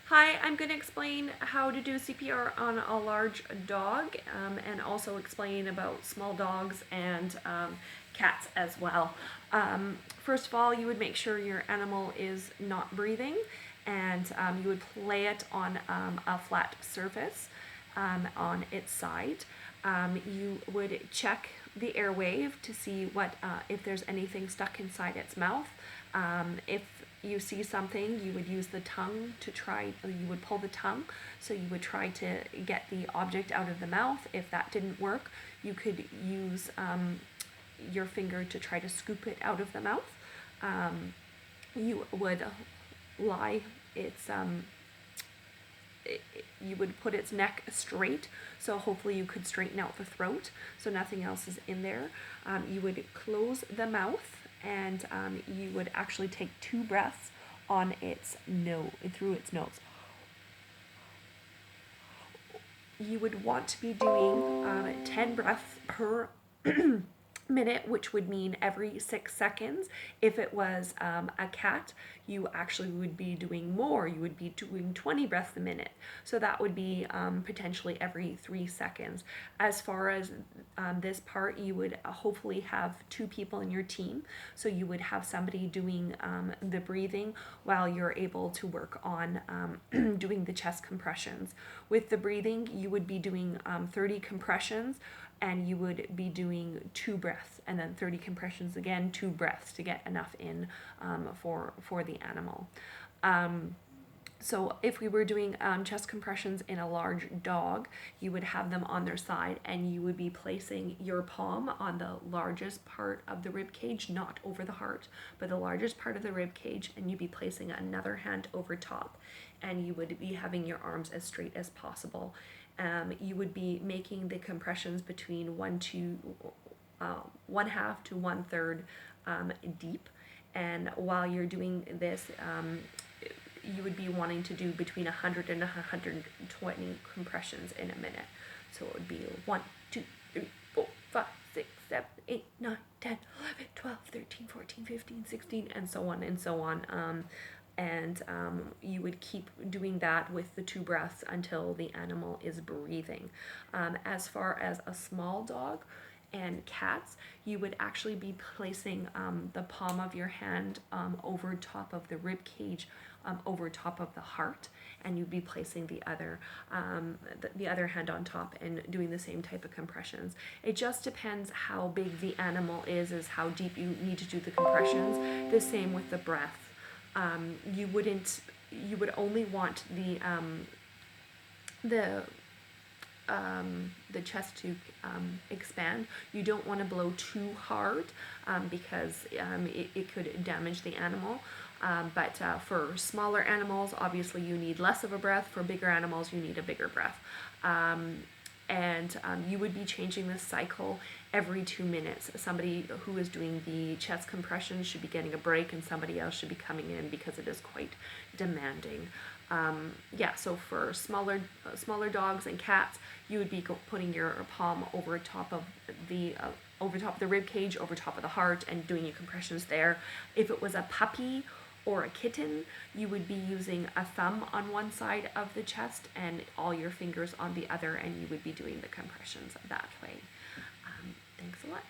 Hi, I'm going to explain how to do CPR on a large dog and also explain about small dogs and cats as well. First of all, you would make sure your animal is not breathing, and you would lay it on a flat surface on its side. You would check the airwave to see if there's anything stuck inside its mouth. If you see something, you would use the tongue to try, you would pull the tongue, so you would try to get the object out of the mouth. If that didn't work, you could use your finger to try to scoop it out of the mouth. You would lie its you would put its neck straight, so hopefully you could straighten out the throat so nothing else is in there. You would close the mouth, and you would actually take 2 breaths on its nose, through its nose. You would want to be doing 10 breaths per minute, which would mean every 6 seconds. If it was a cat, you actually would be doing more. You would be doing 20 breaths a minute. So that would be potentially every 3 seconds. As far as this part, you would hopefully have 2 people in your team. So you would have somebody doing the breathing while you're able to work on doing the chest compressions. With the breathing, you would be doing 30 compressions, and you would be doing 2 breaths, and then 30 compressions again, 2 breaths to get enough in for the animal. So if we were doing chest compressions in a large dog, you would have them on their side, and you would be placing your palm on the largest part of the rib cage, not over the heart, but the largest part of the rib cage, and you'd be placing another hand over top, and you would be having your arms as straight as possible. You would be making the compressions between 1/2 to 1/3 deep, and while you're doing this, you would be wanting to do between 100 and 120 compressions in a minute. So it would be 1, 2, 3, 4, 5, 6, 7, 8, 9, 10, 11, 12, 13, 14, 15, 16, and so on and so on. And you would keep doing that with the 2 breaths until the animal is breathing. As far as a small dog and cats, you would actually be placing the palm of your hand over top of the rib cage, over top of the heart, and you'd be placing the other hand on top and doing the same type of compressions. It just depends how big the animal is how deep you need to do the compressions. The same with the breath. You would only want the chest to expand. You don't want to blow too hard because it could damage the animal. But for smaller animals, obviously you need less of a breath. For bigger animals, you need a bigger breath. And you would be changing this cycle every 2 minutes. Somebody who is doing the chest compression should be getting a break, and somebody else should be coming in because it is quite demanding. So for smaller dogs and cats, you would be putting your palm over top of the rib cage, over top of the heart, and doing your compressions there. If it was a puppy or a kitten, you would be using a thumb on one side of the chest and all your fingers on the other, and you would be doing the compressions that way. Thanks a lot.